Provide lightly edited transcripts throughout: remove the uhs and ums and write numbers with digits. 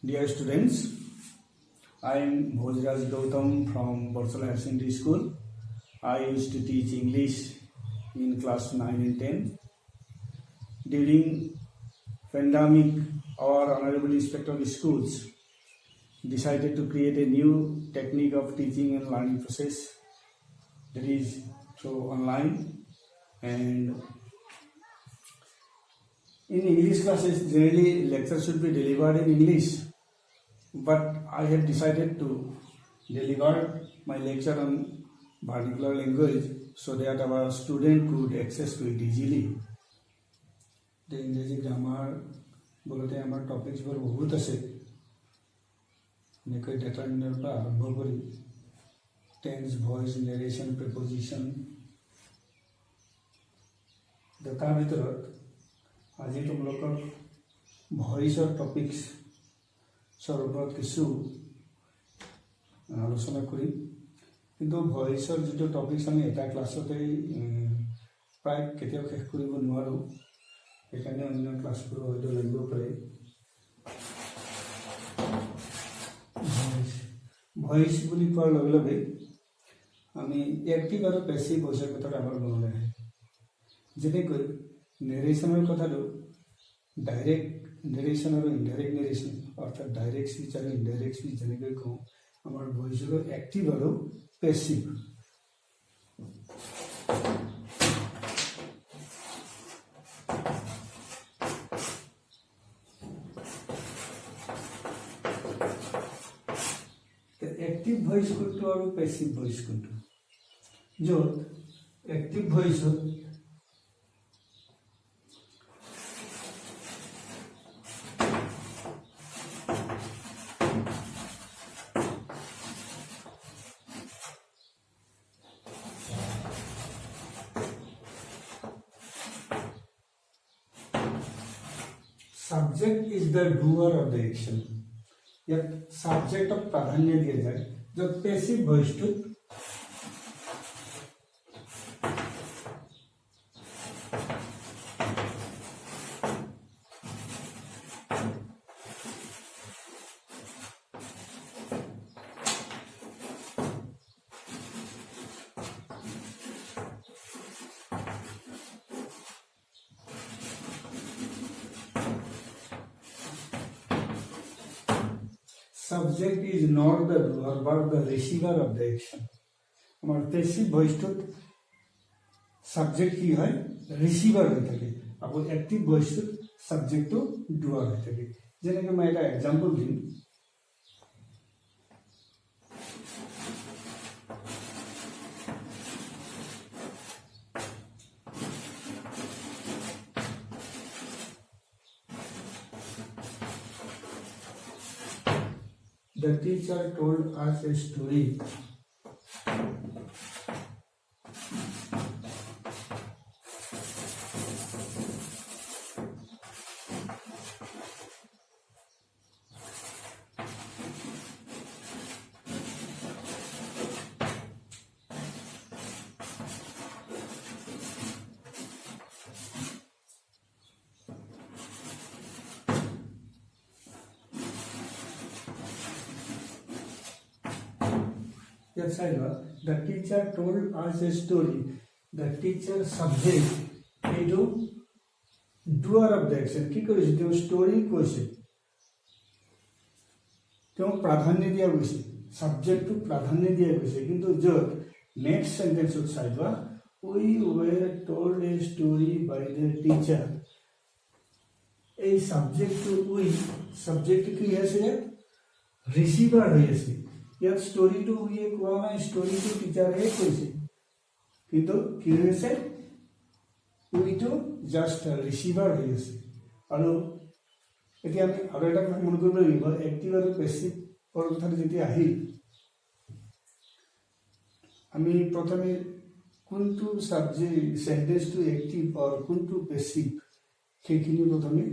Dear students, I am Bhojraj Gautam from Barsala Higher Secondary School. I used to teach English in class 9 and 10. During pandemic, our Honorable Inspector of Schools decided to create a new technique of teaching and learning process, that is through online. And in English classes, generally lectures should be delivered in English, but I have decided to deliver my lecture on particular language so that our student could access to it easily. The ইংরেজি grammar বলতে আমাৰ টপিকছবোৰ বহুত আছে, এনেকৈ determiner পৰা আৰম্ভ কৰি tense, voice, narration, preposition, তাৰ ভিতৰত আজি তোমালোকক ভইচৰ টপিকছৰ ওপৰত কিছু আলোচনা কৰিম। কিন্তু ভইচৰ যিটো টপিকছ আমি এটা ক্লাছতে প্ৰায় কেতিয়াও শেষ কৰিব নোৱাৰোঁ, সেইকাৰণে অন্য ক্লাছবোৰ হয়তো লাগিব পাৰে। ভইচ বুলি কোৱাৰ লগে লগে আমি এক্টিভ আৰু পেছিভ ভইচৰ কথাটো আমাৰ মনলৈ আহে। যেনেকৈ নেৰেশ্যনৰ কথাটো ডাইৰেক্ট নেৰেশ্যন আৰু ইনডাইৰেক্ট নেৰেশ্যন, অৰ্থাৎ ডাইৰেক্ট স্পীচ আৰু ইনডাইৰেক্ট স্পীচ যেনেকৈ কওঁ, আমাৰ ভইচৰো এক্টিভ আৰু পেছিভ। এক্টিভ ভইচ কোনটো আৰু পেছিভ ভইচ কোনটো? য'ত active ভইচত subject is the doer of the action. ইয়াত সাবজেক্টক প্ৰাধান্য দিয়া যায়, য'ত passive ভইচটোত subject is not the doer but the receiver of the action. আমাৰ পেছিভ ভইচটোত সাবজেক্ট কি হয়? ৰিচিভাৰ হৈ থাকে, আৰু এক্টিভ ভইচটোত সাবজেক্টটো ডুৱাৰ হৈ থাকে। যেনেকৈ মই এটা এক্সাম্পল দিম। The teacher told us a story. Yes, I know. The teacher told us a story. The teacher subject into doer of the action. কি কৰিছে? তেওঁ ষ্টৰী কৈছে, তেওঁ প্ৰাধান্য দিয়া গৈছে, ছাবজেক্টটো প্ৰাধান্য দিয়া গৈছে। কিন্তু য'ত নেক্সট চেণ্টেন্সত চাই লোৱা, we were told a story by the teacher, এই ছাবজেক্টটো উই, ছাবজেক্টটো কি আছে? ৰিচিভাৰ হৈ আছে। ইয়াত ষ্টৰীটো উইয়ে কোৱা নাই, ষ্টৰীটো টিচাৰে কৈছে, কিন্তু কি হৈছে? উইটো জাষ্ট ৰিচিভাৰ হৈ আছে। আৰু এতিয়া আমি আৰু এটা কথা মন কৰিব লাগিব, এক্টিভ আৰু পেছিভৰ কথাটো যেতিয়া আহিল, আমি প্ৰথমে কোনটো ছাবজেক্ট চেণ্টেন্সটো এক্টিভ আৰু কোনটো পেছিভ, সেইখিনি প্ৰথমে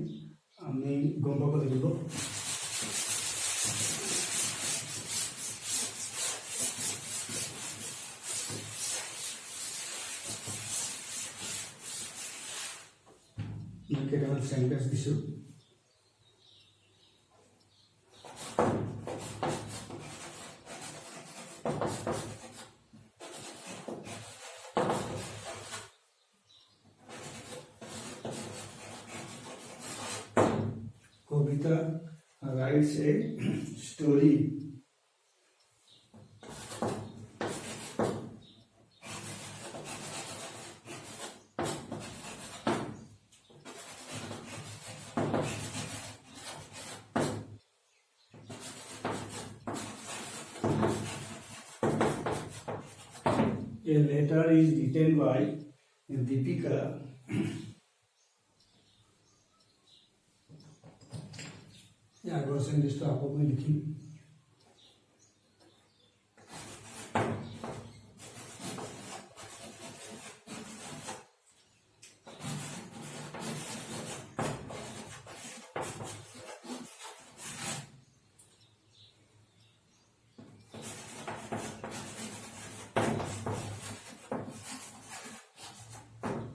আমি গম পাব লাগিব। কেইটামান চেণ্টেন্স দিছোঁ। Kavita writes a story. A letter is written by Deepika. I was saying this to आप अपने लिखी.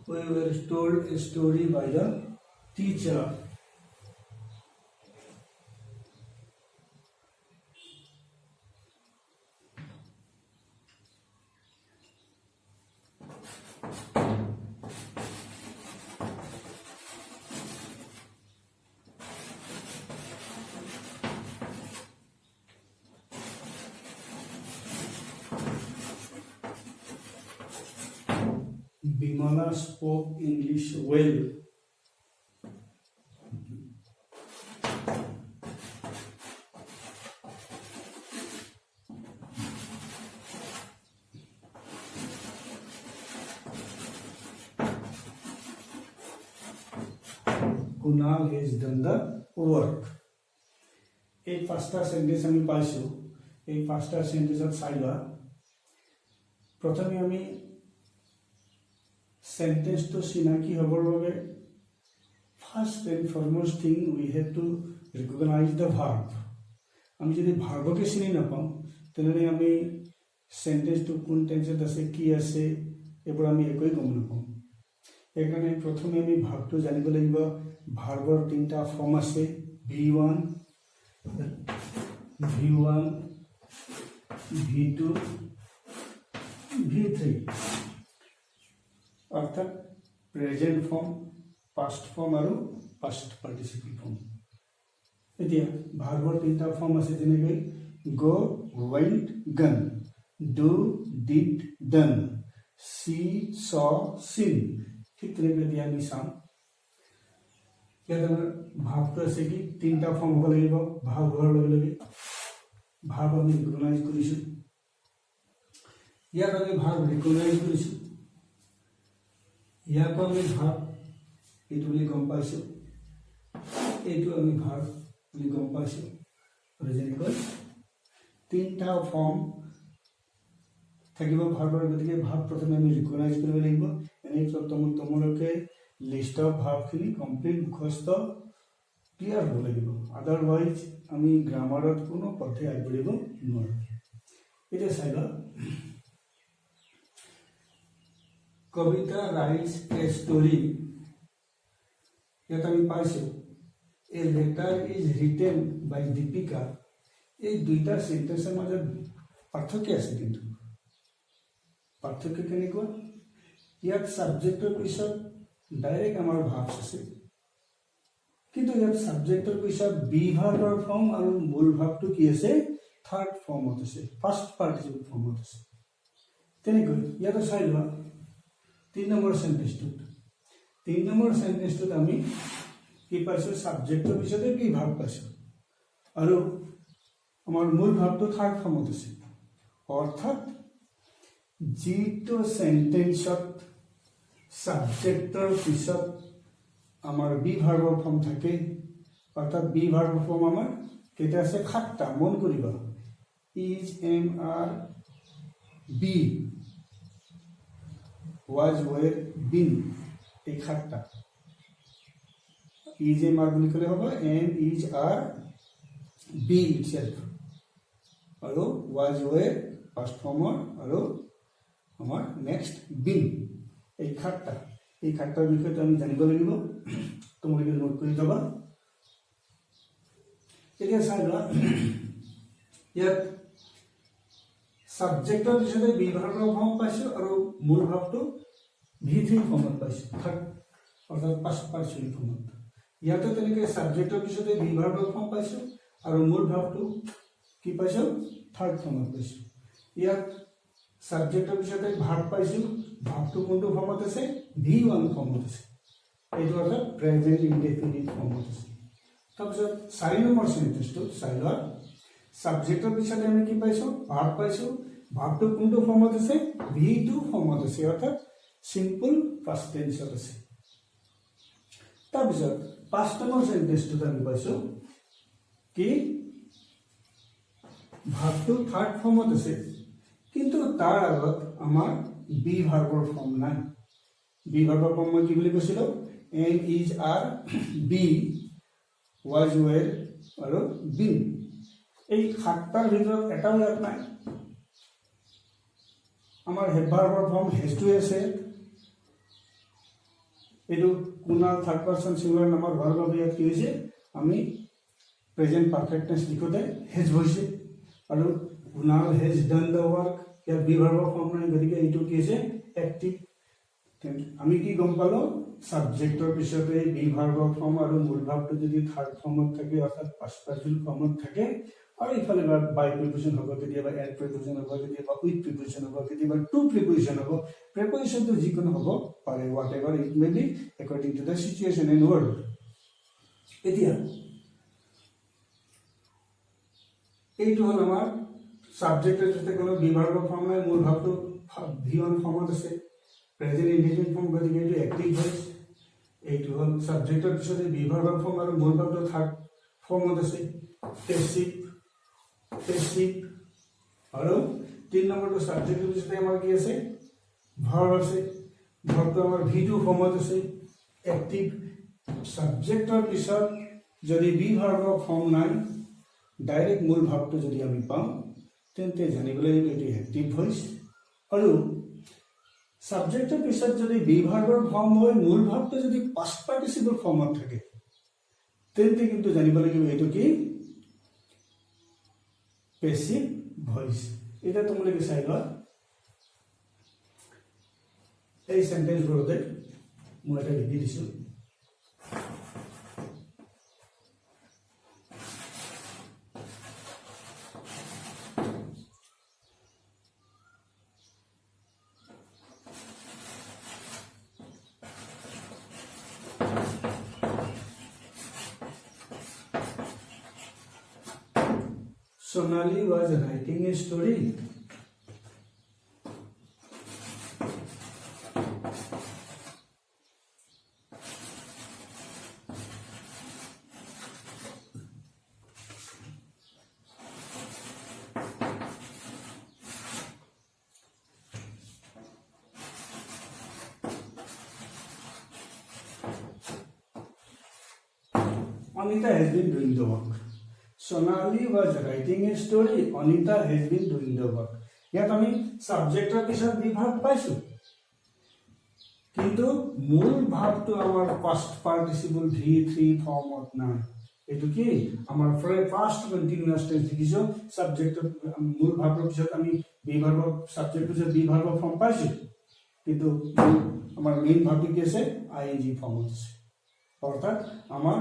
We were told a story by the teacher. Bimala spoke English well. Kunal has done the work. এই পাঁচটা sentence আমি পাইছো. এই পাঁচটা সেন্টেন্সত চাইবা প্ৰথমে আমি sentence to sinaki hobobe. First and foremost thing, we have to recognize the verb. আমি যদি ভার্বকে চিনি নাপাওঁ তেনেহ'লে আমি সেন্টেন্সটো কোন টেন্সত আছে কি আছে এইবোৰ আমি একোৱেই গম নাপাওঁ. সেইকাৰণে প্ৰথমে আমি ভাৰ্বটো জানিব লাগিব. ভাৰ্বৰ তিনিটা ফৰ্ম আছে, V1, V2, V3. অর্থাৎ প্রেজেন্ট ফর্ম, পাস্ট ফর্ম আৰু পাস্ট পার্টিসিপল ফর্ম. এতিয়া ভাৰ্বৰ তিনিটা ফৰ্ম আছে, যেনেকৈ go, went, gone, do, did, done, see, saw, seen. ঠিক তেনেকৈ এতিয়া আমি চাম. ইয়াত আমাৰ ভাৱটো আছে কি তিনিটা ফৰ্ম হ'ব লাগিব. ভাৱ হোৱাৰ লগে লগে ভাৱ আমি ৰিকগনাইজ কৰিছোঁ. ইয়াত আমি ভাৱ ৰিকগনাইজ কৰিছোঁ. ইয়াতো আমি ভাৱ এইটো বুলি গম পাইছোঁ, এইটো আমি ভাৱ বুলি গম পাইছোঁ. আৰু যেনেকৈ তিনিটা ফৰ্ম থাকিব ভাৱৰ, গতিকে ভাৱ প্ৰথমে আমি ৰিকগনাইজ কৰিব লাগিব. এনেই তোমালোকে লিষ্ট অফ ভাৱখিনি কমপ্লিট মুখস্থ ক্লিয়াৰ হ'ব লাগিব. আদাৰৱাইজ আমি গ্ৰামাৰত কোনো পথে আগবাঢ়িব নোৱাৰোঁ. এতিয়া চাই লোৱা. Kavita writes a story. ইয়াত আমি পাইছোঁ a letter is written by Deepika. এই দুইটা সেন্টেন্সৰ মাজত পাৰ্থক্য আছে. কিন্তু পাৰ্থক্য কেনেকুৱা? ইয়াত সাবজেক্টৰ পিছত ডাইৰেক্ট আমাৰ ভাৱ আছে, কিন্তু ইয়াত সাবজেক্টৰ পিছত বি ভাৰ্বৰ ফৰ্ম আৰু মূল ভাৱটো কি আছে? থাৰ্ড ফৰ্মত আছে, ফাৰ্ষ্ট পাৰ্টিচিপল ফৰ্মত আছে. তেনেকৈ ইয়াত চাই লোৱা 3 নম্বৰ সেন্টেন্সটোত আমি কি পাইছোঁ? সাবজেক্টৰ পিছতে কি ভাৱ পাইছোঁ আৰু আমাৰ মূল ভাৱটো থাৰ্ড ফৰ্মত আছে. অৰ্থাৎ যিটো সেন্টেন্সত সাবজেক্টৰ পিছত আমাৰ বি ভাৰ্বৰ ফৰ্ম থাকে, অৰ্থাৎ বি ভাৰ্বৰ ফৰ্ম আমাৰ কেইটা আছে? 7টা. মন কৰিবা, is, am, are, be, was, were, been. এই 7টা. ইজ, এম, আৰ বুলি ক'লে হ'ব এম, ইজ, আৰ, বি ইটসেল্ফ, আৰু was, were ফাৰ্ষ্ট ফৰ্মৰ, আৰু আমাৰ নেক্সট বিন. এই 7টা. এই 7টাৰ বিষয়ে আমি জানিব লাগিব. তোমালোকে নোট কৰি ল'বা. এতিয়া চাই লোৱা, ইয়াত সাবজেক্টৰ পিছতে বি ভাৰ্বৰ ফৰ্ম পাইছোঁ আৰু মূল ভাৱটো V3 ফৰ্মত পাইছোঁ, অৰ্থাৎ পাষ্ট পাৰ্টিচিপল ফৰ্মত. ইয়াতে তেনেকৈ সাবজেক্টৰ পিছতে বি ভাৰ্বৰ ফৰ্ম পাইছো আৰু মূল ভাৱটো কি পাইছো থাৰ্ড ফৰ্মত পাইছো ইয়াত সাবজেক্টৰ পিছতে ভাৰ্ব পাইছো ভাৱটো কোনটো ফৰ্মত আছে V1 ফৰ্মত আছে এইটো অৰ্থাৎ প্ৰেজেন্ট ইনডেফিনিট ফৰ্মত আছে তাৰপিছত 4 নম্বৰ সেন্টেন্সটো চাই লোৱা সাবজেক্টৰ পিছতে আমি কি পাইছো ভাৰ্ব পাইছো ভাৱটো কোনটো ফৰ্মত আছে V2 ফৰ্মত আছে অৰ্থাৎ সিম্পল ফাৰ্ষ্ট টেন্সত আছে তাৰপিছত 5 নম্বৰ সেন্টেন্সটো আমি পাইছো কি ভাৱটো থাৰ্ড ফৰ্মত আছে কিন্তু তাৰ আগত আমাৰ বি ভাৰ্বৰ ফৰ্ম নাই বি ভাৰ্বৰ ফৰ্ম মই কি বুলি কৈছিলো am is are be was were আৰু been এই সাতটাৰ ভিতৰত এটাও ইয়াত নাই আমাৰ হেড ভাৰ্বৰ ফৰ্ম হেজ টু আছে এইটো কুনাল থাৰ্ড পাৰসন সিঙ্গুলাৰ নামৰ ভাৰ্ব ইয়াত কি হৈছে আমি প্ৰেজেন্ট পাৰফেক্ট টেন্স লিখোতে হেজ হৈছে আৰু Kunal hedge done the work ইয়াত বি ভাৰ্বৰ ফৰ্ম নাই গতিকে এইটো কি হৈছে এক্টিভ আমি কি গম পালো সাবজেক্টৰ পিছতে বি ভাৰ্বৰ ফৰ্ম আৰু মূল ভাৱটো যদি থাৰ্ড ফৰ্মত থাকে অৰ্থাৎ পাষ্ট পাৰ্টিচিপল ফৰ্মত থাকে আৰু ইফালে বাই প্ৰিপজিশন হ'ব কেতিয়াবা এড প্ৰিপজিশন হ'ব কেতিয়াবা উইথ প্ৰিপজিশন হ'ব কেতিয়াবা টু প্ৰিপজিশন হ'ব প্ৰিপজিশনটো যিকোনো হ'ব পাৰে whatever it may be according to the situation and word এতিয়া এইটো হল আমাৰ সাবজেক্টৰ পিছতে কোনো বি ভাৰ্বৰ ফৰ্ম নাই মূল ভাৱটো V1 ফৰ্মত আছে প্ৰেজেন্ট ইনডিফিনিট ফৰ্ম গতিকে এইটো এক্টিভ ভইচ এইটো হল সাবজেক্টৰ পিছতে বি ভাৰ্বৰ ফৰ্ম আৰু মূল ভাৱটো থাৰ্ড ফৰ্মত আছে পেছিভ আৰু 3 নম্বৰটো সাবজেক্টৰ পিছতে আমাৰ কি আছে ভাৰ্ব আছে ভাৰ্বটো আমাৰ V2 ফৰ্মত আছে এক্টিভ সাবজেক্টৰ পিছত যদি বি ভাৰ্বৰ ফৰ্ম নাই ডাইৰেক্ট মূল ভাৱটো যদি আমি পাওঁ তেন্তে জানিব লাগিব এইটো এক্টিভ ভইচ আৰু সাবজেক্টৰ পিছত যদি বি ভাৰ্বৰ ফৰ্ম হয় মূল ভাৱটো যদি পাষ্ট পাৰ্টিচিপল ফৰ্মত থাকে তেন্তে কিন্তু জানিব লাগিব এইটো কি পেছিভ ভইচ এটা তোমালোকে চাই লোৱা এই সেন্টেন্সবোৰতে মই এটা লিখি দিছো Sonali was writing a story. Anita has been doing the work. Sonali was writing a story. Anita has been doing the work. ইয়াত আমি সাবজেক্টৰ পিছত বি ভাৰ্ব পাইছো কিন্তু মূল ভাৱটো আমাৰ পাষ্ট পাৰ্টিচিপল V3 ফৰ্মত নাই এইটো কি আমাৰ ফাৰ্ষ্ট কন্টিনিউয়াস টেন্স লিখিছো সাবজেক্টৰ মূল ভাৱৰ পিছত আমি বি ভাৰ্ব সাবজেক্টৰ পিছত বি ভাৰ্ব ফৰ্ম পাইছো কিন্তু আমাৰ মেইন ভাৱটো কি আছে আইএনজি ফৰ্মত আছে অৰ্থাৎ আমাৰ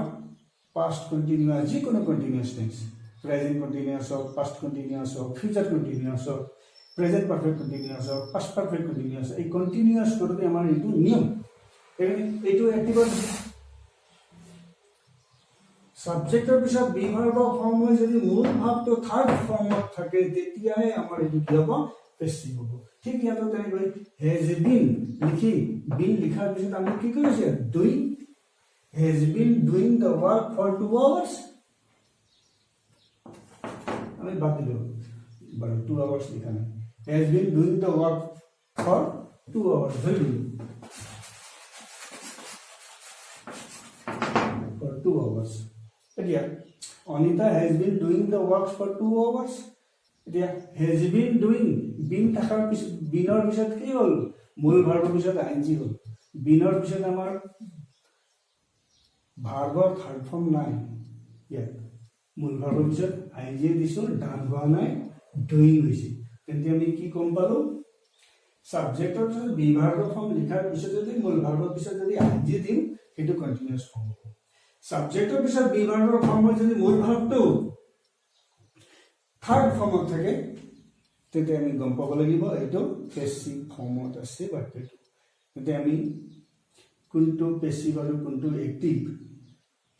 past continuous যিকোনো continuous tense present continuous or past continuous or future continuous or present perfect continuous or past perfect continuous এই continuous করতে আমাৰ এইটো নিয়ম এইটো এক্টিভৰ সাবজেক্টৰ পিছত বি ভাৰ্ব ফৰ্ম হৈ যদি মূল ভাৱটো থাৰ্ড ফৰ্মত থাকে তেতিয়াহে আমাৰ এইটো কি হ'ব পেছিভ হ'ব ঠিক ইয়াতো তেনেকৈ হেজ বিন লিখি বিন লিখাৰ পিছত আমি কি কৰিছে doing has been doing the work for 2 hours. I mean, but 2 hours लिखा है. Has been doing the work for 2 hours. Very good. For 2 hours. Yeah. Anita has been doing the work for 2 hours. Yeah. Has been doing. Been থাকাৰ পিছত বিনৰ পিছত কি হ'ল মূল ভাৰ্বৰ পিছত ING হ'ল বিনৰ পিছত আমাৰ ভাৰ্বৰ থাৰ্ড ফৰ্ম নাই ইয়াত মূল ভাৰ্বৰ পিছত আইএনজি দিছো ডান হোৱা নাই ডুইং হৈছে তেন্তে আমি কি কম পালো সাবজেক্টৰ পিছত বি ভাৰ্বৰ ফৰ্ম লিখাৰ পিছত যদি মূল ভাৰ্বৰ পিছত যদি আইএনজি দিম সেইটো কন্টিনিউয়াস ফৰ্ম হ'ব সাবজেক্টৰ পিছত বি ভাৰ্বৰ ফৰ্ম হয় যদি মূল ভাৰ্বটো থাৰ্ড ফৰ্মত থাকে তেতিয়া আমি গম পাব লাগিব এইটো পেছিভ ফৰ্মত আছে বাক্যটো। তেতিয়া আমি কোনটো পেছিভ আৰু কোনটো এক্টিভ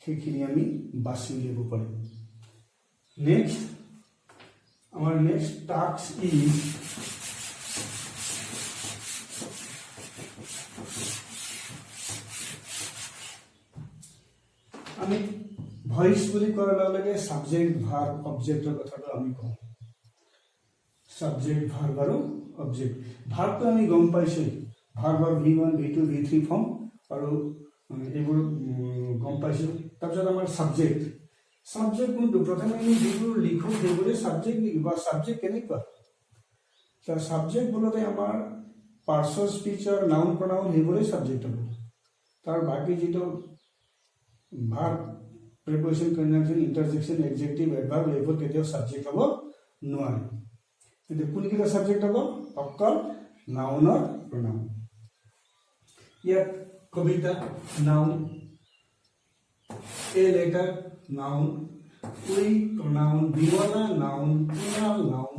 সেইখিনি আমি বাছি উলিয়াব পাৰিম। নেক্সট আমাৰ নেক্সট টাস্ক ইজ আমি ভইচ বুলি কোৱাৰ লগে লগে সাবজেক্ট ভাৰ্ব অবজেক্টৰ কথাটো আমি কওঁ। সাবজেক্ট ভাৰ্ব আৰু অবজেক্ট। ভাৰ্বটো আমি গম পাইছোঁ, ভাৰ্বৰ V1 V2 V3 ফৰ্ম আৰু এইবোৰ গম পাইছোঁ। তাৰপিছত আমাৰ সাবজেক্ট, সাবজেক্ট কোনটো প্ৰথমে আমি যিবোৰ লিখোঁ সেইবোৰে সাবজেক্ট লিখিব। সাবজেক্ট কেনেকুৱা? তাৰ সাবজেক্ট বোলতে আমাৰ পাৰ্টছ অফ স্পীচৰ নাউন প্ৰনাউন সেইবোৰে সাবজেক্ট হ'ব। তাৰ বাকী যিটো ভাৰ্ব প্ৰিপজিশ্যন কনজাংশ্যন ইণ্টাৰজেকশ্যন এডজেক্টিভ এডভাৰ্ব এইবোৰ কেতিয়াও সাবজেক্ট হ'ব নোৱাৰে। কিন্তু কোনকেইটা সাবজেক্ট হ'ব? অকল নাউনৰ প্ৰনাউন। ইয়াত Kabita noun, a letter noun, we pronoun, Bimala noun, Kunal noun,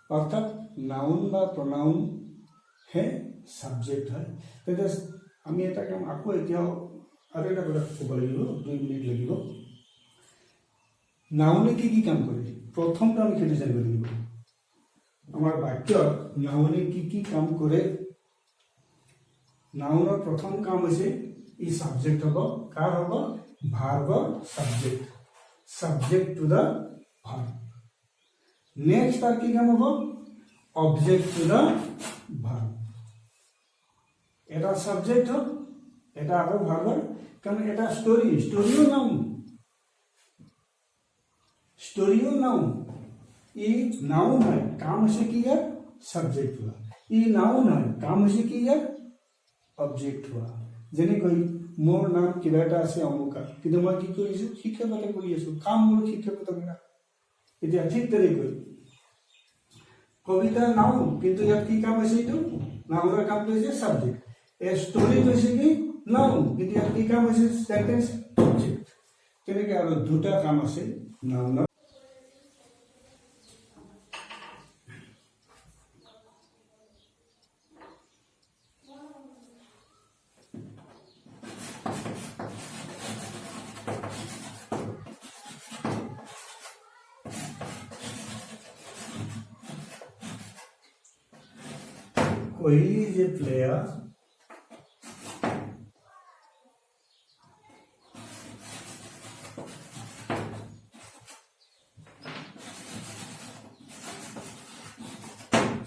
অৰ্থাৎ নাউন বা প্ৰনাউন হে সাবজেক্ট হয়। তেতিয়া আমি এটা কাম আকৌ এতিয়াও আৰু এটা কথা ক'ব লাগিব, 2 মিনিট লাগিব। নাউনে কি কি কাম কৰে প্ৰথমটো আমি সেইটো জানিব লাগিব। আমাৰ বাক্যত নাউনে কি কি কাম কৰে? নাউনৰ প্ৰথম কাম হৈছে ই সাবজেক্ট হ'ব। কাৰ হ'ব? ভাৰ্বৰ subject, subject to the verb. Next তাৰ কি কাম হ'ব? Object to the verb. এটা সাবজেক্ট হ'ল, এটা আকৌ ভাৰ্বৰ। কাৰণ এটা ষ্টৰিও নাউন, ষ্টৰিও নাউন। ই নাউন হয়, কাম হৈছে কি ইয়াৰ? সাবজেক্ট হোৱা। ই নাউন হয়, কাম হৈছে কি ইয়াৰ? অবজেক্ট হোৱা। যেনেকৈ মোৰ নাম কিবা এটা আছে অমুকা, কিন্তু মই কি কৰিছোঁ? শিক্ষকতা কৰি আছোঁ, কাম মোৰ শিক্ষকতা কৰা। এতিয়া ঠিক তেনেকৈ কবিতা নাউন, কিন্তু ইয়াত কি কাম হৈছে? এইটো নাউনৰ কামটো হৈছে সাবজেক্ট। এ ষ্টৰি হৈছে কি? নাউন, কিন্তু ইয়াত কি কাম হৈছে? Sentence object. তেনেকৈ আৰু দুটা কাম আছে নাউনৰ। Kohli is a player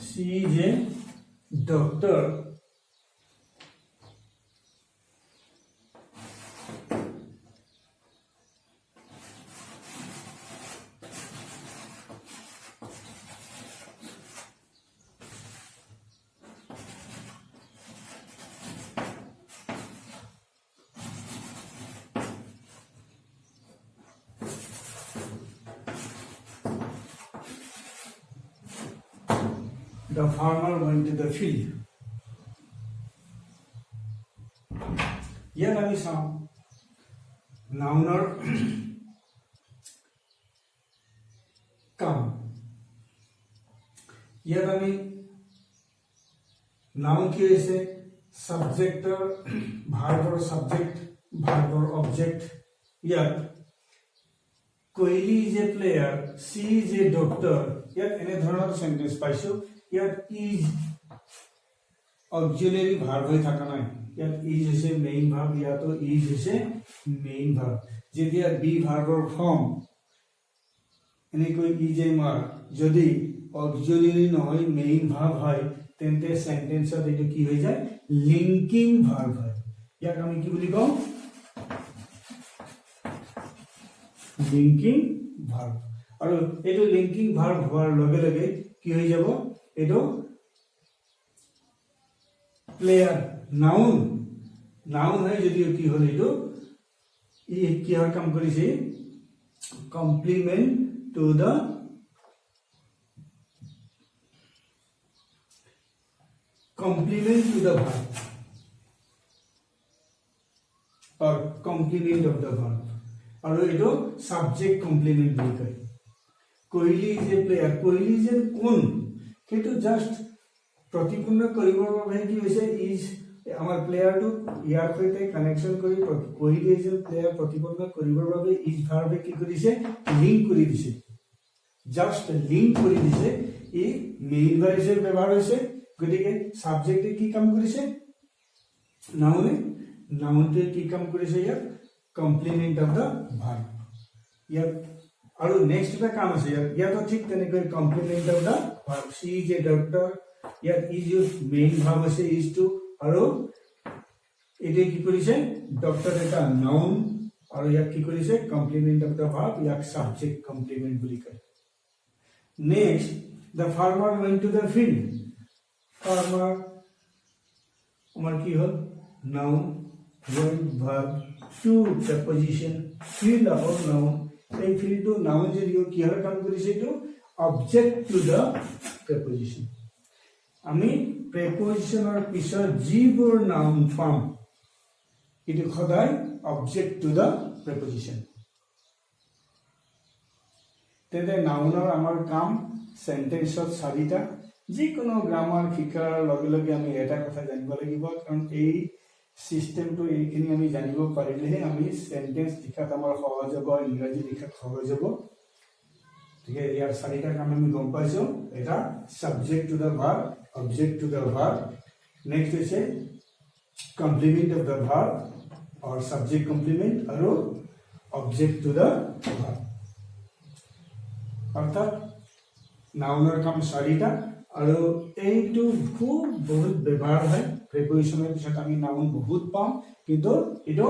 she is a doctor the farmer went to the field. ইয়াত আমি চাওঁ নাউনৰ কাম। ইয়াত আমি নাউন কি হৈছে? সাবজেক্টৰ ভাৰ্বৰ সাবজেক্ট, ভাৰ্বৰ অবজেক্ট। ইয়াত Kohli is a player, she is a doctor. ইয়াত এনে ধৰণৰ সেন্টেন্স পাইছো। ইয়াত ইজ অক্সিলাৰি ভাৰ্ব হৈ থকা নাই। ইয়াত ইজ হৈছে মেইন ভাৰ্ব, ইয়াতো ইজ হৈছে মেইন ভাৰ্ব। যেতিয়া বি ভাৰ্বৰ ফৰ্ম এনেকৈ ইজ এ মাৰ যদি অক্সিলাৰি নহয় মেইন ভাৰ্ব হয় তেন্তে সেন্টেন্সত এইটো কি হৈ যায়? লিংকিং ভাৰ্ব হয়। ইয়াক আমি কি বুলি কওঁ? Linking verb. আৰু এইটো লিংকিং ভাৰ্ব হোৱাৰ লগে লগে কি হৈ যাব? এইটো প্লেয়াৰ নাউন, নাউন হয় যদিও কি হ'ল? এইটো ই কিহৰ কাম কৰিছে? Complement to the verb. or complement of the verb. আৰু এটো সাবজেক্ট কমপ্লিমেন্ট বুলি কয় কোহলি যে প্লেয়াৰ কোহলি যে কোন সেইটো জাস্ট প্ৰতিপূৰ্ণ কৰিবৰ বাবে কি হৈছে ইজ আমাৰ প্লেয়াৰটো ইয়াৰ সৈতে কানেকশ্যন কৰি কোহলি যে প্লেয়াৰ প্ৰতিপূৰ্ণ কৰিবৰ বাবে ইজ ভাৰ্বে কি কৰিছে লিংক কৰি দিছে জাস্ট লিংক কৰি দিছে ই মেইন ভাৰ্ব হিচাপে ব্যৱহাৰ হৈছে গতিকে সাবজেক্টে কি কাম কৰিছে নাউনতে কি কাম কৰিছে ইয়াত কমপ্লিমেন্ট অফ দা ভার্ব ইয়াত আৰু নেক্সট এটা কাম আছে ইয়াত ঠিক তেনেকৈ complement of the verb she is a doctor ইয়াত ইজ ইউজ মেইন ভার্ব আছে ইজ টু আৰু এতে কি কৰিছে ডক্টৰ এটা নাউন আৰু ইয়াত কি কৰিছে কমপ্লিমেন্ট অফ দা ভার্ব ইয়াক সাবজেক্ট কমপ্লিমেন্ট বুলি কয় next the farmer went to the field farmer আমাৰ কি হ'ল noun went verb to preposition field or noun এই field to noun যে কি হল কাম কৰিছে to object to the preposition আমি prepositionৰ পিছত যিবোৰ noun পাম এটো সদায় object to the preposition তেতে নাউনৰ আমাৰ কাম সেন্টেন্সত চাৰিটা যিকোনো গ্ৰামাৰ শিকাৰ লগে লগে আমি এটা কথা জানিব লাগিব কাৰণ এই সিস্টেমটো এইখিনি আমি জানিব পাৰিলেহে আমি সেন্টেন্স লিখাত আমাৰ সহজ হ'ব ইংৰাজী লিখাত সহজ হ'ব ঠিক আছে ইয়াৰ চাৰিটা কাম আমি গম পাইছো এটা subject to the verb object to the verb next হৈছে complement of the verb or subject complement আৰু অবজেক্ট টু দা ভার্ব অর্থাৎ নাউনৰ কাম চাৰিটা আৰু এইটো খুব বহুত ব্যৱহাৰ হয় প্ৰিপজিশনৰ পিছত আমি নাউন বহুত পাম কিন্তু এটো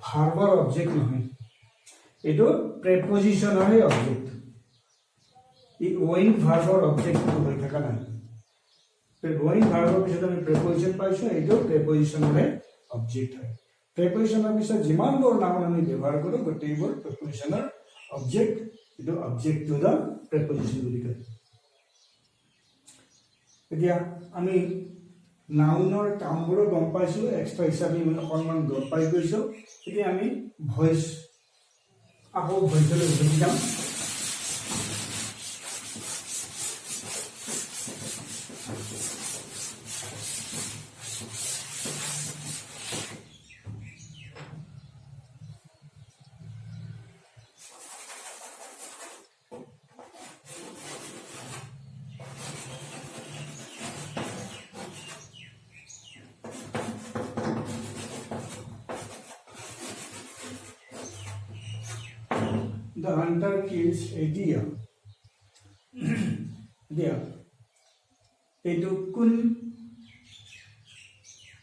ভাৰ্বৰ অবজেক্ট নহয় এটো প্ৰিপজিশনৰে অবজেক্ট ই ওইং ভাৰ্বৰ অবজেক্ট হৈ থকা নাই ওইং ভাৰ্বৰ পিছত আমি প্ৰিপজিশন পাইছো এটো প্ৰিপজিশনৰে অবজেক্ট হয় প্ৰিপজিশনৰ পিছত যিমানবোৰ নাউন আমি ব্যৱহাৰ কৰো গোটেইবোৰ প্ৰিপজিশনৰ অবজেক্ট এটো অবজেক্ট টু দা প্ৰিপজিশন বুলি কয় এতিয়া আমি নাউনৰ কামবোৰ গম পাইছো এক্সট্ৰা হিচাপে মানে অকণমান গম পাই গৈছো এতিয়া আমি ভয়েস আকৌ ভয়েসলৈ উঠি যাম The hunter kills a deer. Deer. এইটো কোন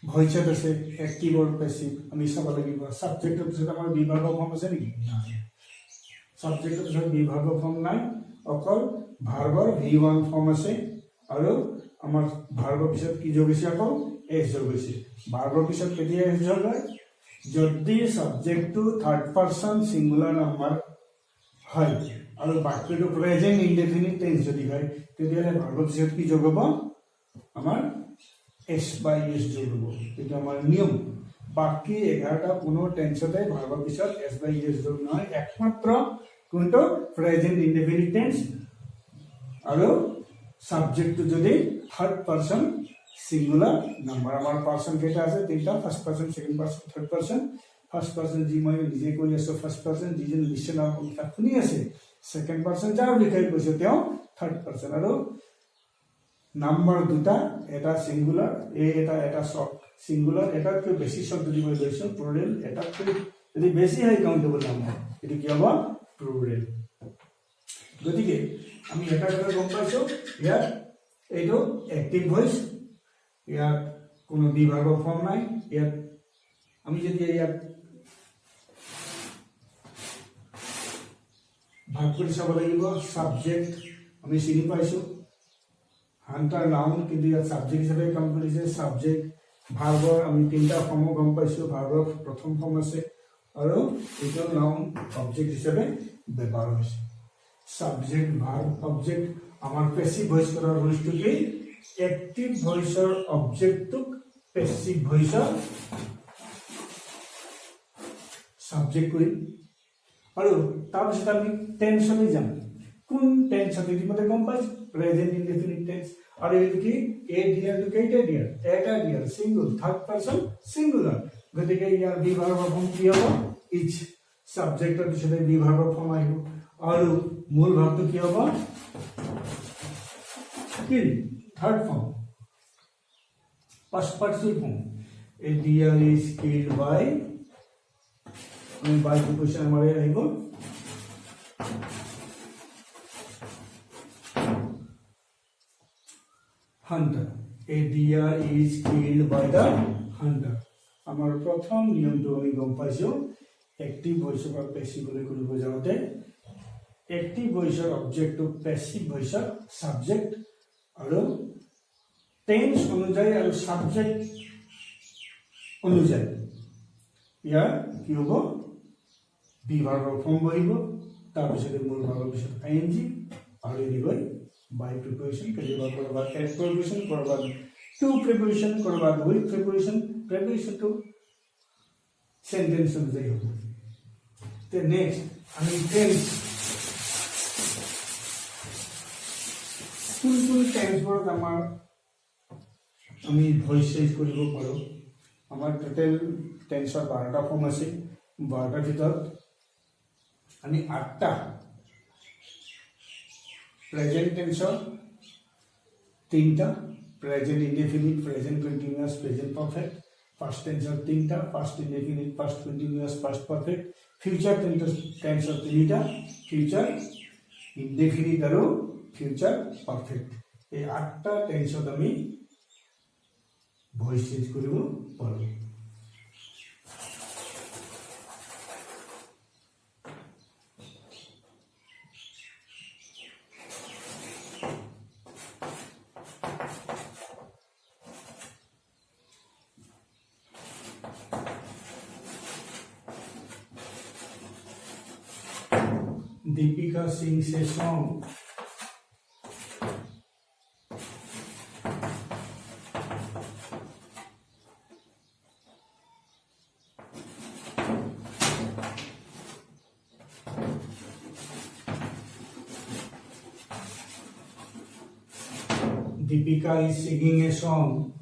ভয়েসত আছে অ্যাক্টিভ অর প্যাসিভ আমি চাব লাগিব সাবজেক্টৰ পিছত আমাৰ বিভাগৰ ফৰ্ম আছে নেকি নাই সাবজেক্টৰ পিছত বিভাগৰ ফৰ্ম নাই অকল ভাৰ্বৰ v1 ফৰ্ম আছে আৰু আমাৰ ভাৰ্বৰ পিছত কি যোগ আছে আকৌ s যোগ আছে ভাৰ্বৰ পিছত কেতিয়া s যোগ হয় যদি সাবজেক্টটো থাৰ্ড পারসন সিঙ্গুলার নাম্বার হয় আৰু বাক্যটো প্ৰেজেন্ট ইনডেফিনিট টেন্স যদি হয় তেতিয়াহলে ভাৰ্বৰ পিছত কি যোগ হ'ব আমাৰ s by s যোগ হ'ব এটা আমাৰ নিয়ম বাকি 11টা কোনো টেন্সতে ভাৰ্বৰ পিছত s by s যোগ নহয় একমাত্ৰ কোনটো প্ৰেজেন্ট ইনডেফিনিট টেন্স আৰু সাবজেক্টটো যদি থাৰ্ড পারসন সিঙ্গুলার নাম্বার আমাৰ পারসন কেটা আছে তিনটা first person second person third person first person যি মই নিজে কৈ আছো ফার্স্ট পারসন যিজন লিসনাৰ কথা শুনি আছে সেকেন্ড পারসন যাৰ বিষয়ে কৈছে তেওঁ থার্ড পারসন আৰু নাম্বার দুটা এটা সিঙ্গুলার এটা শর্ট সিঙ্গুলার এটাতকৈ বেছি শব্দ যদি মই লৈছো প্লুৰেল এটাতকৈ যদি বেছি হয় কাউন্টেবল নাম্বার এটো কি হ'ব প্লুৰেল গতিকে আমি এটা কথা গম পাইছো ইয়াত এইটো অ্যাক্টিভ ভয়েস ইয়াত কোনো বিভাগৰ ফৰ্ম নাই ইয়াত আমি যেতিয়া ইয়াত ভাগ কৰি চাব লাগিব সাবজেক্ট আমি চিনি পাইছো হান্টাৰ নাউন কিন্তু ইয়াত সাবজেক্ট হিচাপে কাম কৰিছে সাবজেক্ট ভাৰ্বৰ আমি তিনটা ফৰ্ম গম পাইছো ভাৰ্বৰ প্ৰথম ফৰ্ম আছে আৰু এইটো নাউন অবজেক্ট হিচাপে ব্যৱহাৰ হৈছে সাবজেক্ট ভার্ব অবজেক্ট আমার প্যাসিভ ভয়েস করার রুলসটো কি অ্যাক্টিভ ভয়েসৰ অবজেক্টক প্যাসিভ ভয়েসৰ সাবজেক্ট কৰিম আৰু তাৰপিছত আমি টেন্সলৈ যাম কোন টেন্সত ইতিমধ্যে গম পাইছো প্ৰেজেন্ট ইনডেফিনিট টেন্স আৰু এইটো কি এ ডিয়াৰ টু কেইটা ডিয়াৰ এটা dear single third person singular গতিকে ইয়াৰ বি ভাৰ্বৰ ফৰ্ম কি হ'ব ইজ সাবজেক্টৰ পিছতে বি ভাৰ্বৰ ফৰ্ম আহিব আৰু মূল ভাৱটো কি হ'ব কি third form past participle form a deer is killed by preposition हमारे आएगा hunter a deer is killed by the hunter আমাৰ প্ৰথম নিয়মটো আমি গম পাইছো এক্টিভ ভয়েসৰ পৰা পেসিভলৈ কৰিব যাওঁতে এক্টিভ ভয়েসৰ অবজেক্টটো পেসিভ ভয়েসৰ সাবজেক্ট আৰু টেন্স অনুযায়ী আৰু সাবজেক্ট অনুযায়ী ইয়াৰ কি হ'ব বি ভাৰ্বৰ ফৰ্ম বহিব তাৰপিছতে মূল ভাৰ্বৰ পিছত আইএনজি আৰু দিবই বাই প্ৰিপজিশন কেতিয়াবা কৰবাত এড প্ৰিপজিশন কৰবাত টু প্ৰিপজিশন কৰবাত উইথ প্ৰিপজিশনটো সেন্টেন্স অনুযায়ী হ'ব তে নেক্সট আমি টেন্স কোন টেন্সবোৰত আমাৰ আমি ভয়েস চেঞ্জ কৰিব পাৰো আমাৰ টোটাল টেন্সৰ 12টা ফৰ্ম আছে 12টাৰ ভিতৰত আমি 8টা প্ৰেজেন্ট টেন্সৰ 3টা present indefinite present continuous present perfect first টেন্সৰ 3টা first indefinite first continuous first perfect future টেন্সৰ 3টা ফিউচার ইনডেফিনিট আৰু ফিউচার পারফেক্ট এই 8টা টেন্সত আমি ভয়েস চেঞ্জ কৰিব পাৰো Deepika sings a song Deepika is singing a song.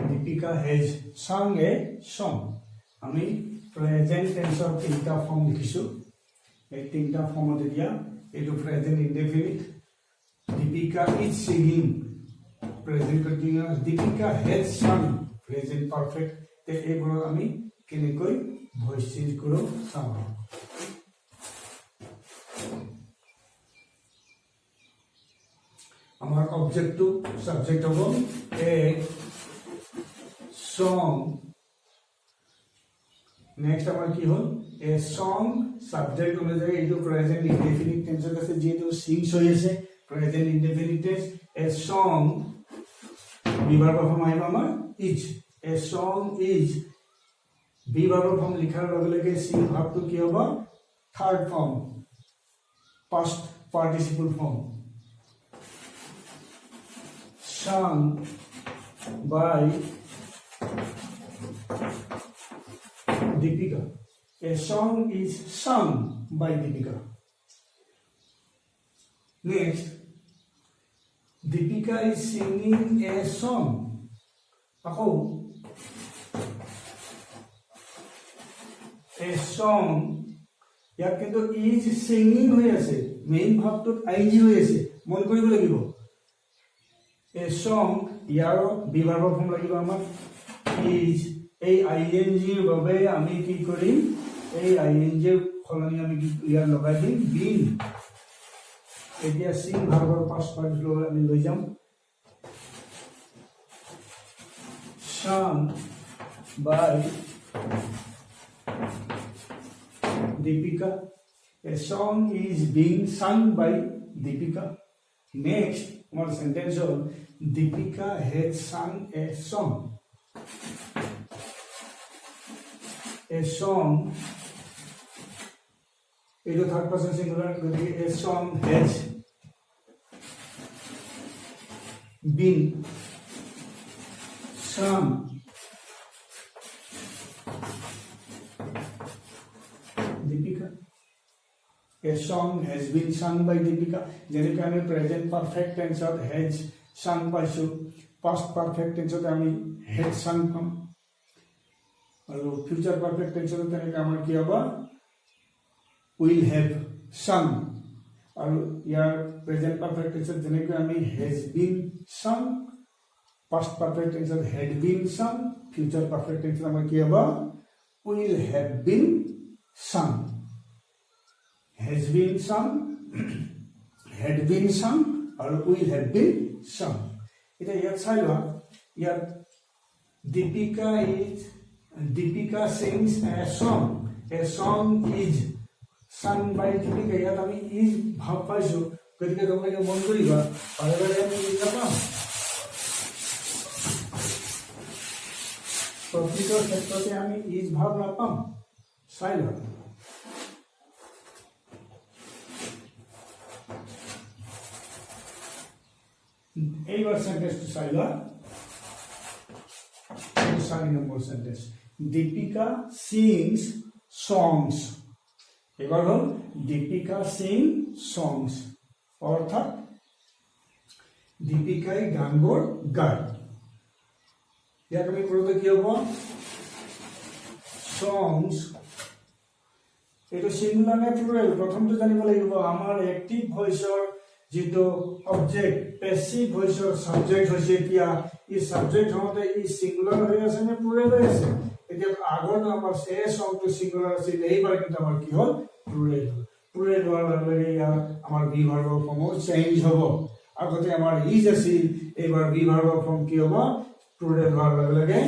Deepika has sung a song. আমি প্রেজেন্ট টেন্সৰ 3টা ফৰ্ম লিখিছো এই 3টা ফৰ্মত দিয়া এইটো present indefinite Deepika is singing present continuous Deepika has sung present perfect তে এইবোৰ আমি কেনেকৈ ভয়েস চেঞ্জ কৰো চাও আমাৰ অবজেক্টটো সাবজেক্ট হ'ব a song নেক্সট আমাৰ কি হ'ল a song সাবজেক্ট অনুযায়ী এইটো প্ৰেজেন্ট ইনডেফিনিট টেন্সত আছে যেটো সিংস হৈ আছে present indefinite tense a song be verb form আহিব আমাৰ is a song is be verb form লিখাৰ লগে লগে sing ভাবটো কি হ'ব third form past participle form sung by Deepika a song is sung by Deepika next Deepika is singing a song. Ako a song. ইয়াত কিন্তু is singing হৈ আছে মেইন ভাবটোত ing হৈ আছে মন কৰিব লাগিব a song ইয়াৰ বি ভাৰ্ব ফৰ্ম লাগিব আমাক is এই ing ৰ বাবে আমি কি কৰিম এই ing ৰ সলনি আমি ইয়াৰ লগাই দিম been এতিয়া সিং ভাৰ্বৰ পাষ্ট পাৰ্টিকুলাৰ আমি লৈ যাম sung by Deepika a song is being sung by Deepika next our sentence on Deepika had sung a song a song, এইটো থাৰ্ড পাৰ্সন সিঙ্গুলার, গতিকে a song has been sung, Deepika. A song has been sung by Deepika. যেনেকৈ আমি present perfect টেন্সত has sung পাইছো, past perfect টেন্সত আমি had sung পাম, আৰু future perfect টেন্সত তেনেকৈ আমাৰ কি হ'ব will have sung, আৰু ইয়াৰ প্ৰেজেন্ট পাৰফেক্ট টেন্সত যেনেকৈ আমি has been sung, past perfect টেন্সত had been sung, future perfect টেন্সত আমাৰ কি হ'ব will have been sung, has been sung, had been sung, আৰু will have been sung. এতিয়া ইয়াত চাই লোৱা, ইয়াত Deepika sings a song is sung by Deepika. ইয়াত আমি is ভাব পাইছো, গতিকে তোমালোকে মন কৰিবা বাৰে বাৰে আমি is নাপাম, প্ৰতিটো ক্ষেত্ৰতে আমি is ভাব নাপাম। চাই লোৱা, এইবাৰ সেন্টেন্সটো চাই লোৱা, 4 number sentence, Deepika sings songs। এবার হল দীপিকা sing songs, অর্থাৎ দীপিকাই গানবোৰ গায়। ইয়াক আমি কৰোঁতে কি হ'ব songs, এইটো সিঙ্গুলার নে প্লুরাল, প্ৰথমটো জানিব লাগিব। আমাৰ এক্টিভ ভয়েসৰ যেটো অবজেক্ট, প্যাসিভ ভয়েসৰ সাবজেক্ট হৈছে এতিয়া, এই সাবজেক্ট হওঁতে ই সিঙ্গুলার হৈ আছে নে প্লুরাল হৈ আছে? এতিয়া আগৰ আমাৰ এ সংটো সিঙ্গুলার আছিল, এইবাৰ কিন্তু আমাৰ কি হ'ল প্লুরাল হ'ল। প্লুরাল হোৱাৰ লগে লগে ইয়াৰ আমাৰ বি ভাৰ্বৰ ফৰ্মো চেঞ্জ হ'ব। আগতে আমাৰ ইজ আছিল, এইবাৰ বি ভাৰ্বৰ ফৰ্ম কি হ'ব প্লুরাল হোৱাৰ লগে লগে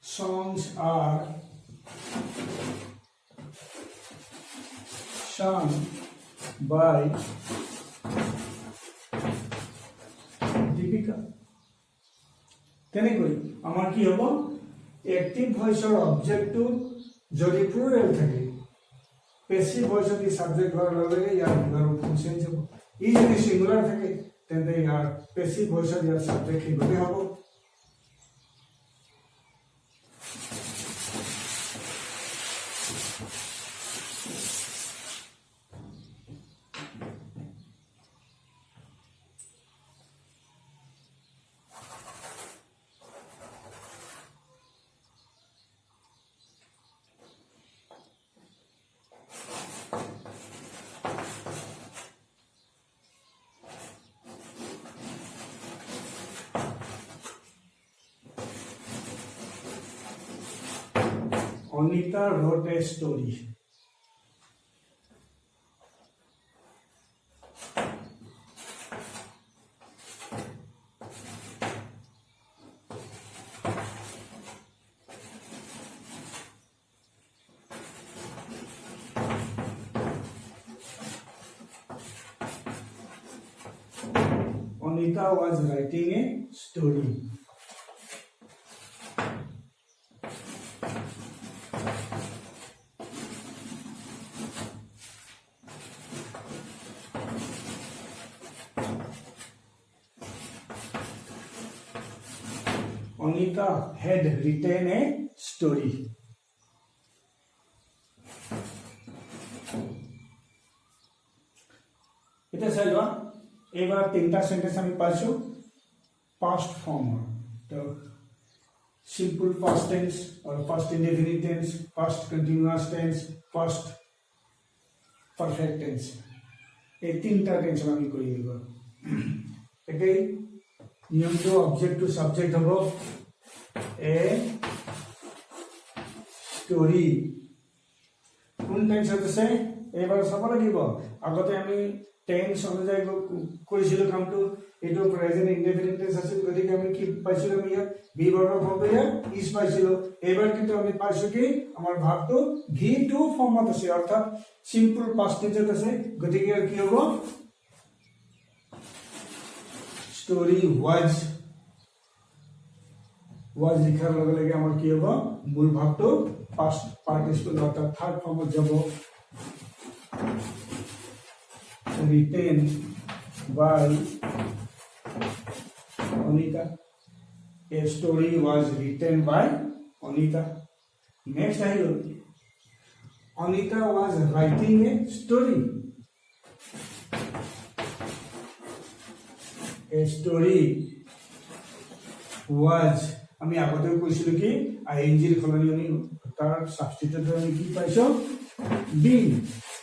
songs are sung by Deepika। তেনেকৈ আমাৰ কি হ'ব এক্টিভ ভয়েসৰ অবজেক্টটো যদি প্লুরাল থাকে, প্যাসিভ ভয়েসত ই সাবজেক্ট হোৱাৰ লগে লগে ইয়াৰ ভাৰ্ব ফৰ্ম চেঞ্জ হ'ব। ই যদি সিঙ্গুলার থাকে তেন্তে ইয়াৰ প্যাসিভ ভয়েসত ইয়াৰ সাবজেক্ট হিগতে হ'ব। Anita wrote a story. Anita was writing a story. Anita had written a story. এটা চাইবা, এবার তিনটা সেন্টেন্স আমি পাইছো past form, তো simple past tense or past indefinite tense, past continuous tense, past perfect tense, এই তিনটা টেন্স আমি কৰি দিব। একেই নিয়মটো অবজেক্ট টু সাবজেক্ট হ'ব এ স্টোরি। কোন টেন্সত আছে এবাৰ চাব লাগিব। আগতে আমি টেন্স অনুযায়ী কৰিছিলো কামটো, এইটো প্ৰেজেন্ট ইনডেফিনিট টেন্স আছিল, গতিকে আমি কি পাইছিলো, আমি ইয়াত বি ভাৰ্বৰ ফৰ্মটো ইয়াত ইজ পাইছিলো। এইবাৰ কিন্তু আমি পাইছো কি আমাৰ ভাৰ্বটো ভি টু ফৰ্মত আছে, অৰ্থাৎ সিম্পল পাষ্ট টেন্সত আছে। গতিকে ইয়াৰ কি হ'ব story was was লিখাৰ লগে লগে আমাৰ কি হ'ব মূল ভাৱটো past participle অৰ্থাৎ থাৰ্ড ফৰ্মত যাব written by Anita. A story was written by Anita. Next I will. Anita was writing a story. A story was আমি আগতে কৈছিলো কি আইএনজিৰ সলনি আমি তাৰ সাবস্টিটিউট আমি কি পাইছো বিং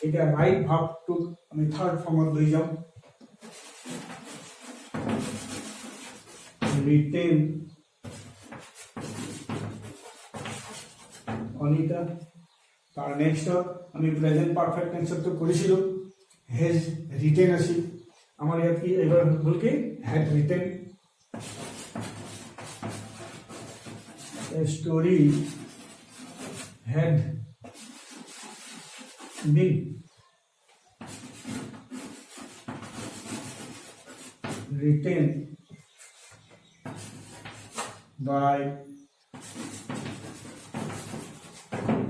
এটা ৰাইট ভাবটো আমি থাৰ্ড ফৰ্মত লৈ যাম written Anita. তাৰ নেক্সট আমি প্ৰেজেন্ট পারফেক্ট টেন্সটো কৰিছিলো হেজ ৰিটেন আছিল আমাৰ ইয়াত কি এবাৰ হ'ল কি had written. A story had been written by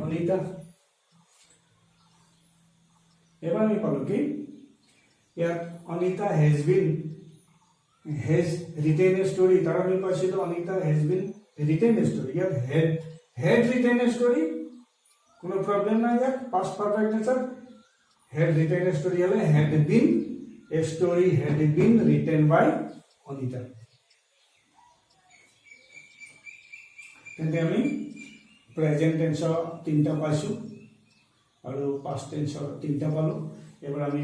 Anita. এবার আমি পালো কি ইয়াত Anita has written a story তার আমি পাইছিল Anita has been written a story. ইয়াত had written a story কোনো প্রবলেম নাই ইয়াত past perfect tense had written a story হলে had been a story had been written by Anita. তেন্তে আমি প্রেজেন্ট টেন্সৰ তিনটা পাইছো আৰু পাষ্ট টেন্সৰ তিনটা পালো এবাৰ আমি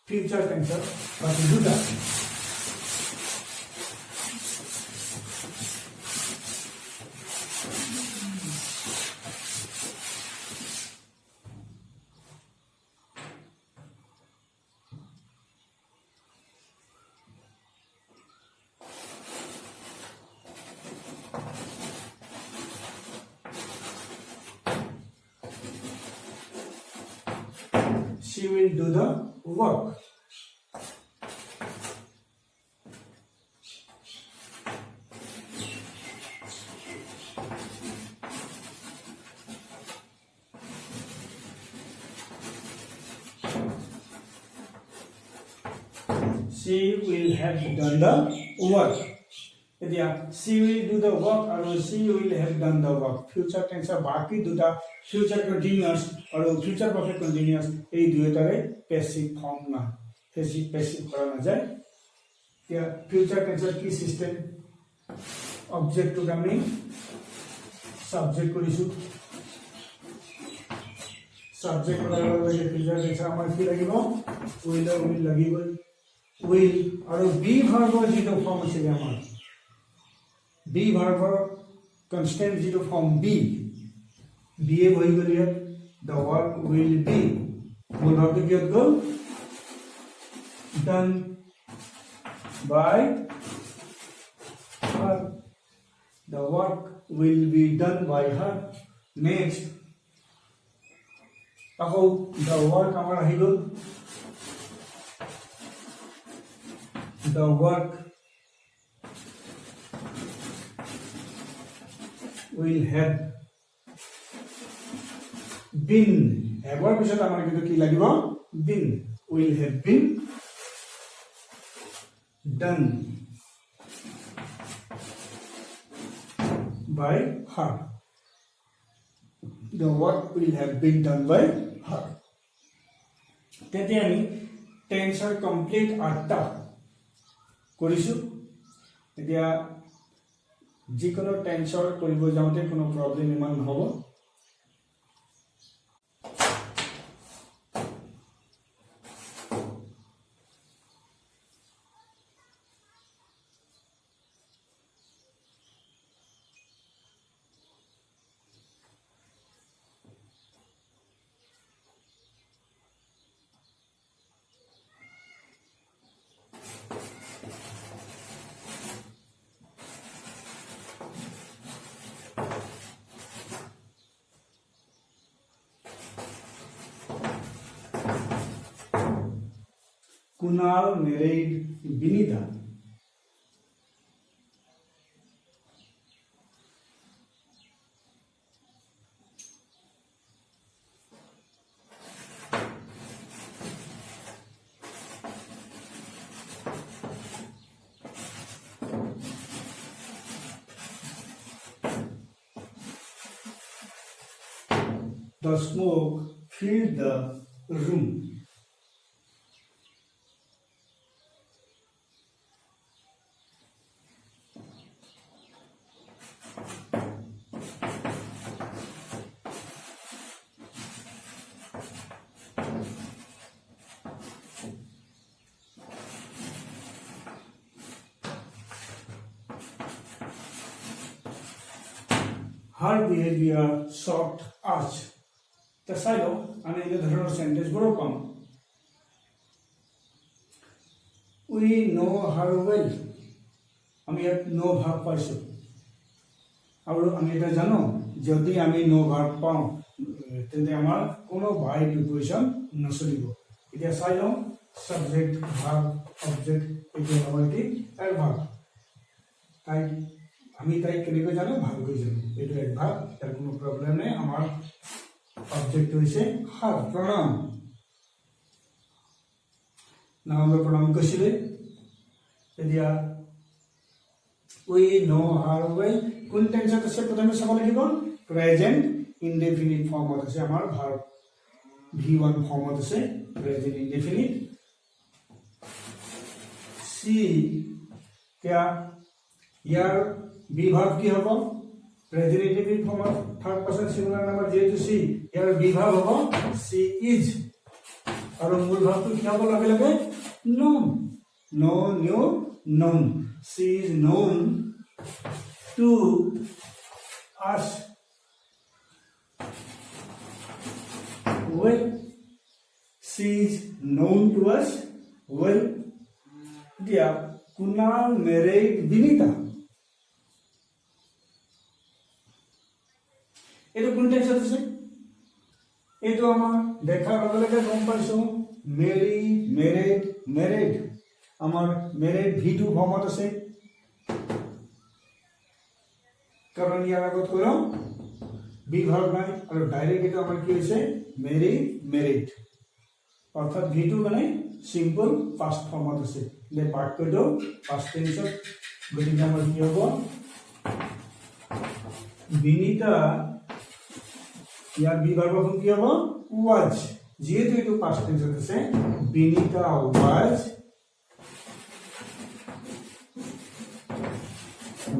ফিউচাৰ টেন্সৰ বাকি দুটা she will do the work. She will have done the work. এতিয়া she will do the work আৰু she will have done the work. Future tense বাকি দুটা future continuous আৰু future perfect continuous এই দুইটাৰে passive form না passive কৰা না যায় এতিয়া future tense কি সিস্টেম object টু আমি subject কৰিছো subject কৰাৰ লগে future tense আমাৰ কি লাগিব will লাগিব will আৰু be verb যিটো ফৰ্ম আছে আমাৰ be verb constant zero form be হৈ গ'ল ইয়াত the work will be মূল ভাৱটো কি হ'ল done by her the work will be done by her next আকৌ the work আমাৰ আহি গ'ল the work will have been এবাৰ পিছত আমাৰ কিন্তু কি লাগিব been will have been done by her the work will have been done by her তেতিয়া আমি টেন্সৰ কমপ্লিট আঠটা কৰিছো এতিয়া যিকোনো টেন্সৰ কৰিব যাওঁতে কোনো প্ৰবলেম ইমান নহ'ব Kunal married Vinita. the smoke filled the room. Her behavior shocked us. তা চাইলো আমি এই ধৰণৰ সেন্টেন্সবোৰ পাম। We know her well. আমি ইয়াত নো ভাগ পাইছো আৰু আমি এটা জানো যদি আমি নো ভাগ পাওঁ তেন্তে আমাৰ কোনো ভাই প্ৰিপজিশন নচলিব। এতিয়া চাই লওঁ সাবজেক্ট ভাগ অবজেক্ট এইটো আমাৰ কি এডভাৰ্ব। তাই আমি তাই কেনেকৈ জানো ভালকৈ জানো এইটো এডভাৰ্ব তাৰ কোনো প্ৰব্লেম নাই। আমাৰ অবজেক্ট হৈছে হার প্রণাম নাম প্রণাম কৈছিলে এতিয়া উই নো হার ওয়েল কোন টেন্সত আছে প্ৰথমে চাব লাগিব প্ৰেজেন্ট ইনডেফিনিট ফৰ্মত আছে আমাৰ ভাৰ্ব v1 ফৰ্মত আছে প্ৰেজেন্ট ইনডেফিনিট সি क्या ইয়াৰ বিভাগ কি হ'ব প্ৰেজেন্ট ইনডেফিনিট ফৰ্মত থাৰ্ড পাৰসন সিঙ্গুলার নাম্বার যেহেতু সি ইয়াৰ বিভাগ হ'ব সি ইজ আৰু মূল ভাগটো কি হ'ব লগে লগে known no new known she is known to us well she is known to us well dia Kunal married Vinita এইটো কোন টেন্সত আছে এইটো আমাৰ দেখাৰ লগে লগে গম পাইছো মেৰি মেৰিড মেৰিড আমাৰ মেৰিড v2 ফৰ্মত আছে কাৰণ ইয়াৰ আগত কৰো বিভাগ নাই আৰু ডাইৰেক্ট এটা আমাৰ কি হৈছে মেৰি মেৰিড অৰ্থাৎ v2 মানে সিম্পল পাস্ট ফৰ্মত আছে লে বাক্যটো পাস্ট টেন্সত গতিকে আমাৰ কি হ'ব বিনিতা ইয়াৰ বিভাগ কি হ'ব was যেহেতু এইটো পাস্ট টেন্সত আছে Binita was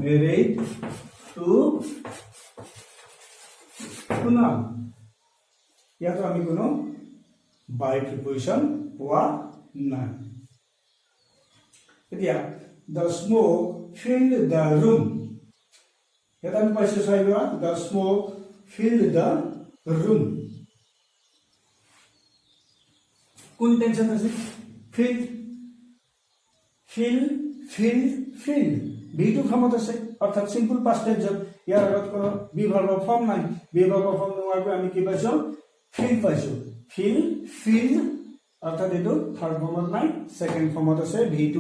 married to Kunal ইয়াত আমি কোনো বাই প্ৰিপজিশন পোৱা নাই এতিয়া the smoke filled the room ইয়াত আমি পাইছো চাইবা the smoke filled the room কোন টেন্সত আছে feel feel feel feel v2 ফৰ্মত আছে অৰ্থাৎ সিম্পল পাস্ট টেন্সত ইয়াৰ আগত কোনো বিভাগ ফৰ্ম নাই বিভাগ ফৰ্ম নোহোৱাকৈ আমি কি পাইছো ফিল পাইছো ফিল ফিল অৰ্থাৎ এইটো থাৰ্ড ফৰ্মত নাই সেকেন্ড ফৰ্মত আছে v2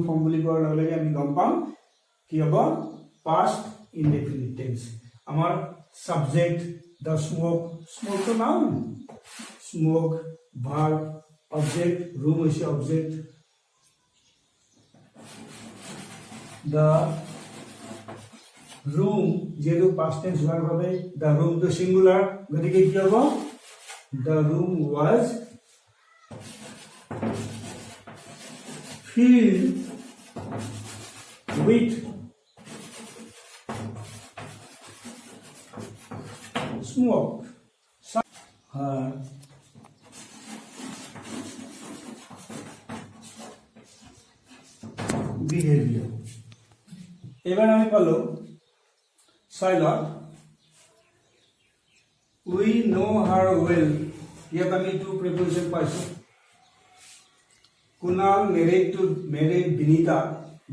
ফৰ্ম বুলি কোৱাৰ লগে লগে আমি গম পাম কি হ'ব পাস্ট ইনডেফিনিট টেন্স আমাৰ subject the smoke to noun smoke verb object room is object the room যেহেতু past tense হোৱাৰ বাবে the room to singular গতিকে কি হ'ব the room was filled with smoke her behavior এবার আমি পালো সাইলট we know her well ইয়াত আমি টু প্রিপজিশন পাইছো Kunal married Vinita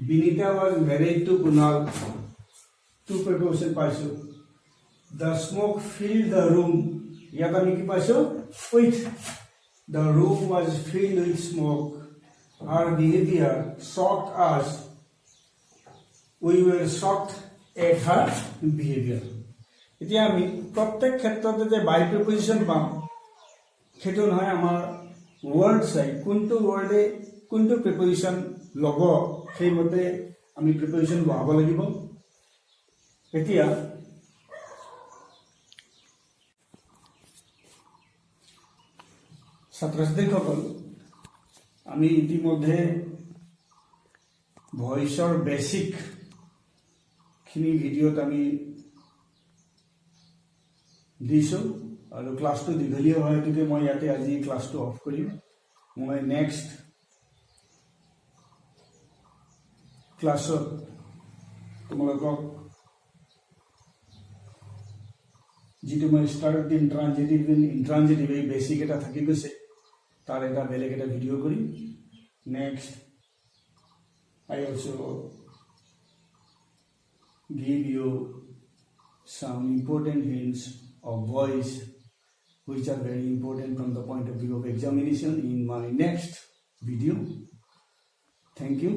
Vinita was married to Kunal to preposition পাইছো The smoke filled the room. ইয়াত আমি কি পাইছো with the room was filled with smoke. Our behavior shocked us. We were shocked at her behavior. এতিয়া আমি প্ৰত্যেক ক্ষেত্ৰতে যে বাই প্ৰিপজিশন পাম সেইটো নহয় আমাৰ ওয়ার্ড চাই কোনটো ওয়ার্ডে কোনটো প্ৰিপজিশন লব সেই মতে আমি প্ৰিপজিশন বহাব লাগিব এতিয়া ছাত্ৰ ছাত্ৰীসকল আমি ইতিমধ্যে ভয়েসৰ বেসিক খিনি ভিডিওত আমি দিছো আৰু ক্লাছটো দীঘলীয়া হয় হেতুকে মই ইয়াতে আজি ক্লাছটো অফ কৰিম মই নেক্সট ক্লাছত তোমালোকক যিটো মই ষ্টাৰ্ট ইনট্ৰানজিটিভ এই বেসিক এটা থাকি গৈছে তাৰ এটা বেলেগ এটা ভিডিঅ' কৰিম next I also give you some important hints of voice which are very important from the point of view of examination in my next video. Thank you.